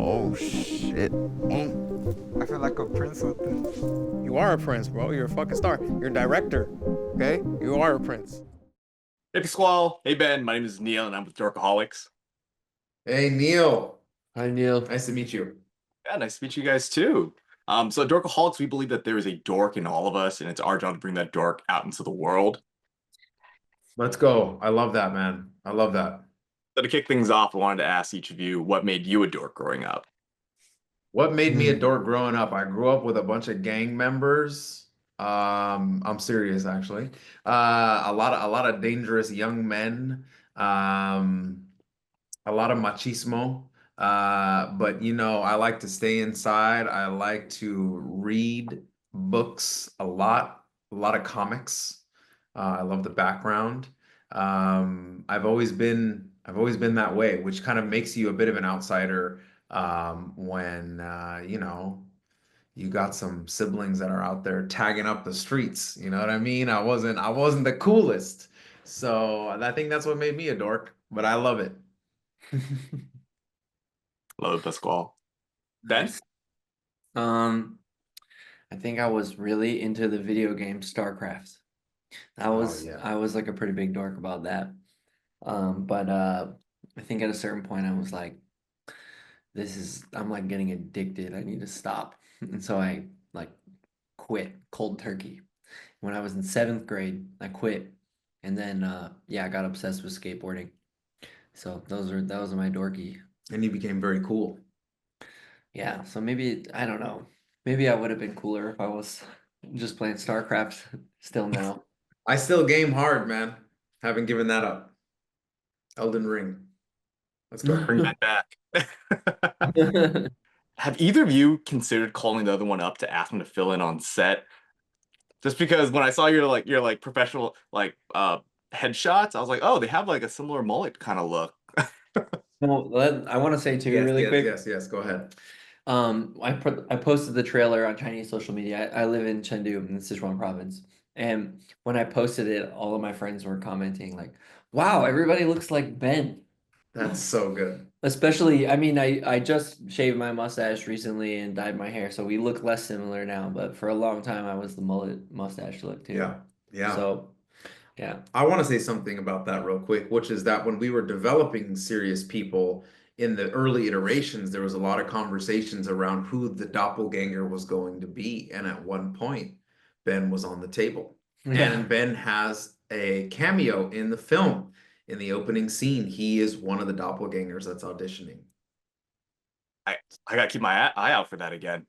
Oh shit. I feel like a prince with this. You are a prince, bro. You're a fucking star. You're a director. Okay? You are a prince. Hey Pasqual, hey Ben, my name is Neil and I'm with Dorkaholics. Hey, Neil. Hi, Neil. Nice to meet you. Yeah, nice to meet you guys too. So at Dorkaholics, we believe that there is a dork in all of us, and it's our job to bring that dork out into the world. Let's go. I love that, man. I love that. So to kick things off, I wanted to ask each of you what made you a dork growing up. What made me a dork growing up? I grew up with a bunch of gang members. I'm serious, actually. A lot of dangerous young men. A lot of machismo. But I like to stay inside. I like to read books a lot of comics. I love the background. I've always been that way, which kind of makes you a bit of an outsider when you got some siblings that are out there tagging up the streets. You know what I mean? I wasn't the coolest. So I think that's what made me a dork, but I love it. Love it, Pasqual. Ben? Um, I think I was really into the video game StarCraft. I was yeah. I was like a pretty big dork about that. But I think at a certain point I was like, I'm like getting addicted. I need to stop. And so I like quit cold turkey. When I was in seventh grade, I quit. And then I got obsessed with skateboarding. So that was my dorky. And you became very cool. Yeah, so maybe I don't know. Maybe I would have been cooler if I was just playing StarCraft still now. I still game hard, man. Haven't given that up. Elden Ring. Let's go. Bring that back. Have either of you considered calling the other one up to ask them to fill in on set? Just because when I saw your like professional headshots, I was like, oh, they have like a similar mullet kind of look. Well, I want to say too, Yes, really yes, quick. yes. Go ahead. I posted the trailer on Chinese social media. I live in Chengdu in the Sichuan province, and when I posted it, all of my friends were commenting like, "Wow, everybody looks like Ben." That's so good. Especially, I mean, I just shaved my mustache recently and dyed my hair, so we look less similar now. But for a long time, I was the mullet mustache look too. Yeah. Yeah. So, yeah. I want to say something about that real quick, which is that when we were developing Serious People in the early iterations, there was a lot of conversations around who the doppelganger was going to be. And at one point, Ben was on the table. Yeah. And Ben has a cameo in the film. In the opening scene, he is one of the doppelgangers that's auditioning. I gotta keep my eye out for that again.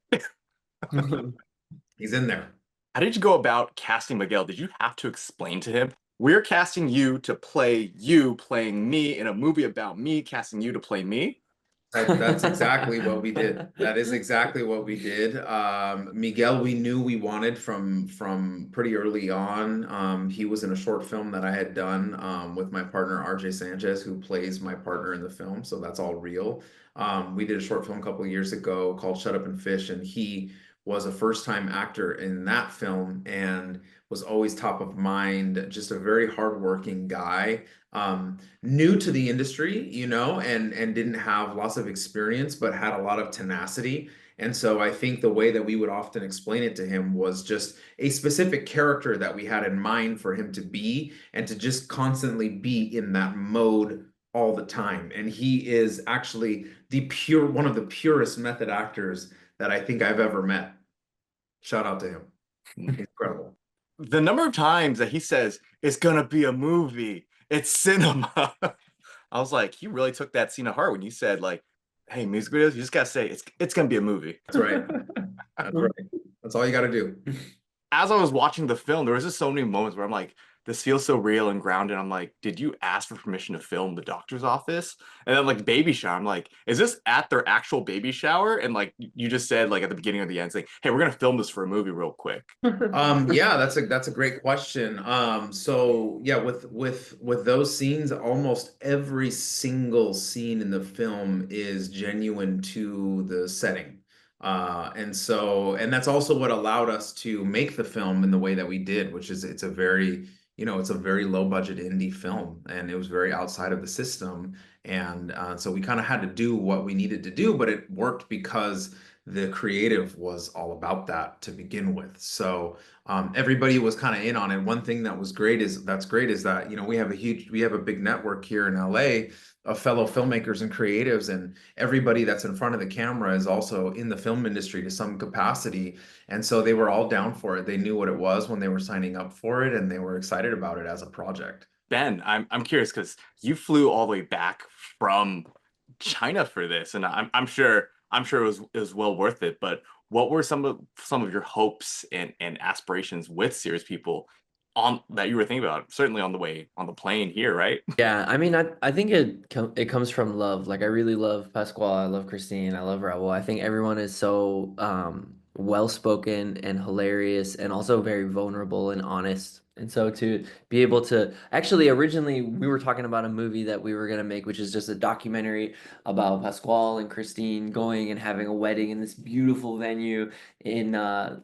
He's in there. How did you go about casting Miguel? Did you have to explain to him, we're casting you to play you playing me in a movie about me, casting you to play me? That's exactly what we did. That is exactly what we did. Miguel, we knew we wanted from pretty early on. He was in a short film that I had done with my partner RJ Sanchez, who plays my partner in the film. So that's all real. We did a short film a couple of years ago called Shut Up and Fish, and he was a first-time actor in that film and was always top of mind. Just a very hardworking guy. New to the industry, and didn't have lots of experience, but had a lot of tenacity. And so I think the way that we would often explain it to him was just a specific character that we had in mind for him to be, and to just constantly be in that mode all the time. And he is actually one of the purest method actors that I think I've ever met. Shout out to him. He's incredible. The number of times that he says, it's gonna be a movie, it's cinema. I was like, he really took that scene to heart when you said, like, hey, music videos, you just gotta say it's gonna be a movie. That's right. That's right. That's all you gotta do. As I was watching the film, there was just so many moments where I'm like, this feels so real and grounded. I'm like, did you ask for permission to film the doctor's office? And then like baby shower, I'm like, is this at their actual baby shower? And like you just said, like at the beginning or the end, like, hey, we're gonna film this for a movie real quick. Yeah, that's a great question. So yeah, with those scenes, almost every single scene in the film is genuine to the setting. And that's also what allowed us to make the film in the way that we did, which is it's a very it's a very low budget indie film, and it was very outside of the system. And so we kind of had to do what we needed to do, but it worked because the creative was all about that to begin with. So everybody was kind of in on it. One thing that was great is that, we have a big network here in LA of fellow filmmakers and creatives, and everybody that's in front of the camera is also in the film industry to some capacity. And so they were all down for it. They knew what it was when they were signing up for it, and they were excited about it as a project. Ben, I'm curious because you flew all the way back from China for this, and I'm sure it was well worth it. But what were some of your hopes and aspirations with Serious People on that you were thinking about? Certainly on the way on the plane here, right? Yeah, I mean, I think it comes from love. Like I really love Pasquale, I love Christine, I love Raul. I think everyone is so well spoken and hilarious, and also very vulnerable and honest. And so to be able to actually originally we were talking about a movie that we were gonna make, which is just a documentary about Pasquale and Christine going and having a wedding in this beautiful venue in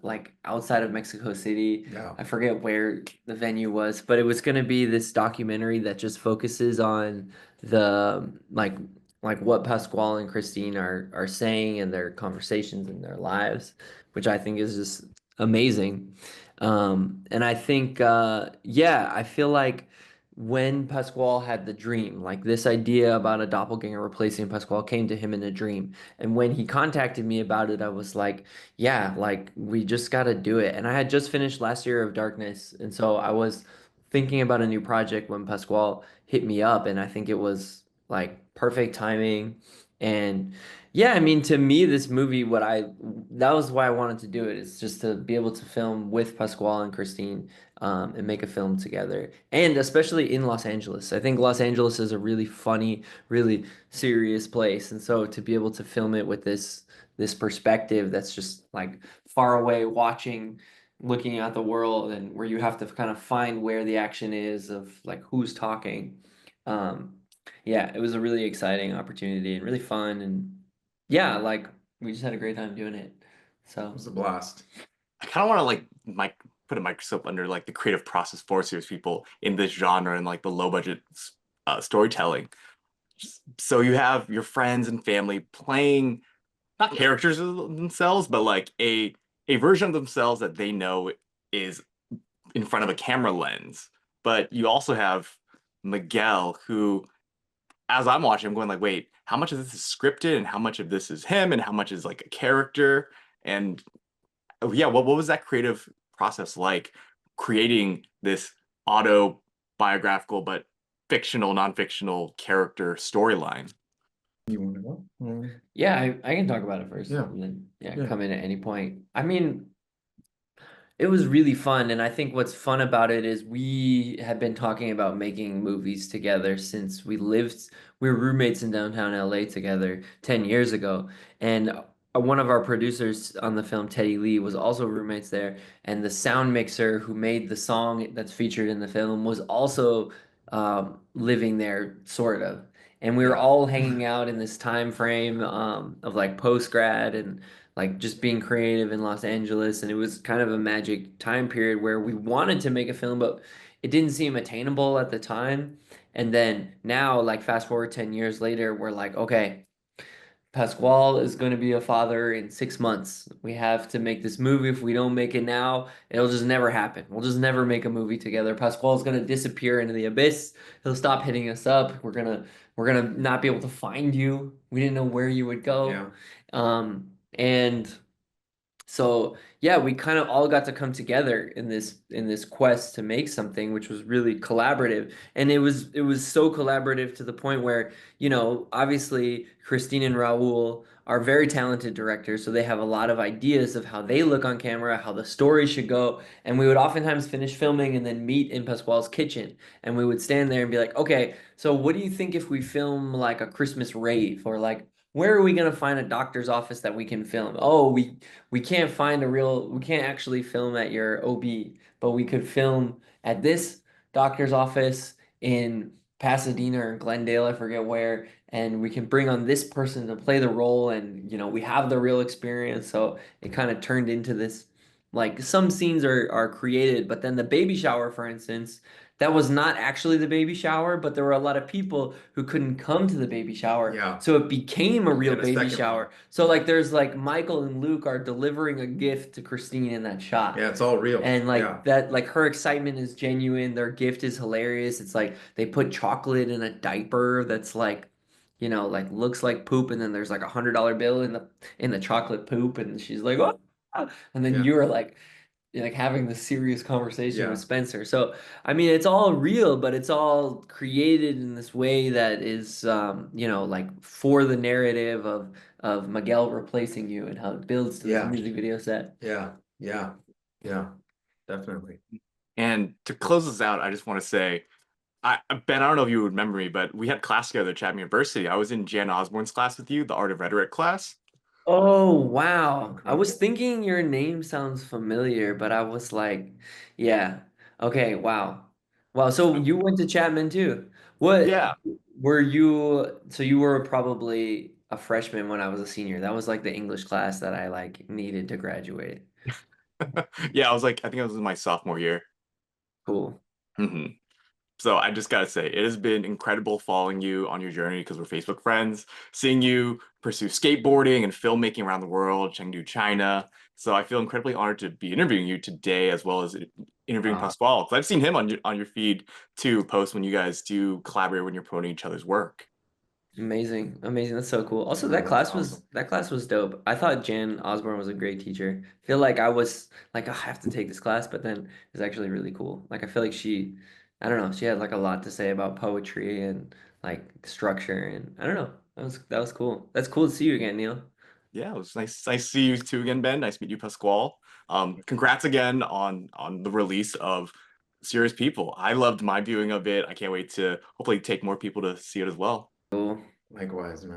like outside of Mexico City. Yeah. I forget where the venue was, but it was going to be this documentary that just focuses on the like what Pasquale and Christine are saying in their conversations in their lives, which I think is just amazing. And I think yeah, I feel like when Pasquale had the dream, like this idea about a doppelganger replacing Pasquale came to him in a dream. And when he contacted me about it, I was like, yeah, like we just got to do it. And I had just finished last year of Darkness, and so I was thinking about a new project when Pasquale hit me up, and I think it was like perfect timing. And yeah, I mean, to me, this movie, that was why I wanted to do it, is just to be able to film with Pasquale and Christine, and make a film together, and especially in Los Angeles. I think Los Angeles is a really funny, really serious place, and so to be able to film it with this perspective that's just like far away watching, looking at the world, and where you have to kind of find where the action is of like who's talking. Um, yeah, it was a really exciting opportunity and really fun, and yeah, like we just had a great time doing it. So It was a blast. I kind of want to put a microscope under like the creative process for Serious People in this genre and like the low budget storytelling. So you have your friends and family playing not characters of themselves, but like a version of themselves that they know is in front of a camera lens. But you also have Miguel, who, as I'm watching, I'm going like, wait, how much of this is scripted and how much of this is him and how much is like a character? And yeah, what was that creative process like creating this autobiographical but fictional, non-fictional character storyline? You want to go? yeah, I can talk about it first, Yeah. and then Yeah. come in at any point. I mean, it was really fun, and I think what's fun about it is we had been talking about making movies together since we were roommates in downtown LA together 10 years ago. And one of our producers on the film, Teddy Lee, was also roommates there, and the sound mixer who made the song that's featured in the film was also living there, sort of. And we were Yeah. all hanging out in this time frame of like post grad and like just being creative in Los Angeles. And it was kind of a magic time period where we wanted to make a film, but it didn't seem attainable at the time. And then now, like fast forward 10 years later, we're like, okay, Pasquale is going to be a father in 6 months. We have to make this movie. If we don't make it now, it'll just never happen. We'll just never make a movie together. Pasquale's going to disappear into the abyss. He'll stop hitting us up. We're gonna not be able to find you. We didn't know where you would go. Yeah. And so yeah, we kind of all got to come together in this quest to make something, which was really collaborative. And it was so collaborative to the point where, obviously Christine and Raul are very talented directors, so they have a lot of ideas of how they look on camera, how the story should go. And we would oftentimes finish filming and then meet in Pasquale's kitchen, and we would stand there and be like, okay, so what do you think if we film like a Christmas rave, or like where are we gonna find a doctor's office that we can film? Oh, we can't actually film at your OB, but we could film at this doctor's office in Pasadena or Glendale, I forget where, and we can bring on this person to play the role, and we have the real experience. So it kind of turned into this, like some scenes are created, but then the baby shower, for instance, that was not actually the baby shower, but there were a lot of people who couldn't come to the baby shower. Yeah. So it became a We real had a baby second shower. one. So like there's like Michael and Luke are delivering a gift to Christine in that shot. Yeah, it's all real. And like Yeah. that, like her excitement is genuine. Their gift is hilarious. It's like they put chocolate in a diaper that's like, you know, like looks like poop, and then there's like $100 bill in the chocolate poop, and she's like, oh, and then Yeah. you're like having this serious conversation Yeah. with Spencer. So I mean, it's all real, but it's all created in this way that is, you know, like for the narrative of Miguel replacing you and how it builds to this Yeah. music video set. Yeah. Yeah. Yeah. Definitely. And to close this out, I just want to say, Ben, I don't know if you remember me, but we had class together at Chapman University. I was in Jan Osborne's class with you, the Art of Rhetoric class. Oh, wow. I Okay. was thinking your name sounds familiar, but I was like, yeah. Okay, wow. Wow, so you went to Chapman too. What Yeah. were you, so you were probably a freshman when I was a senior. That was like the English class that I like needed to graduate. Yeah, I was like, I think I was in my sophomore year. Cool. hmm So I just gotta say, it has been incredible following you on your journey because we're Facebook friends, seeing you pursue skateboarding and filmmaking around the world, Chengdu, China. So I feel incredibly honored to be interviewing you today, as well as interviewing Uh, Pasquale. Because I've seen him on your feed too, post when you guys do collaborate when you're promoting each other's work. Amazing. Amazing. That's so cool. Also, oh, that's awesome. that class was dope. I thought Jan Osborne was a great teacher. I feel like I was like, "Oh, I have to take this class, but then it's actually really cool. Like I feel like I don't know, she had like a lot to say about poetry and like structure, and I don't know. That was cool. That's cool to see you again, Neil. Yeah, it was nice to see you too again, Ben. Nice to meet you, Pasquale. Congrats again on the release of Serious People. I loved my viewing of it. I can't wait to hopefully take more people to see it as well. Cool. Likewise, man.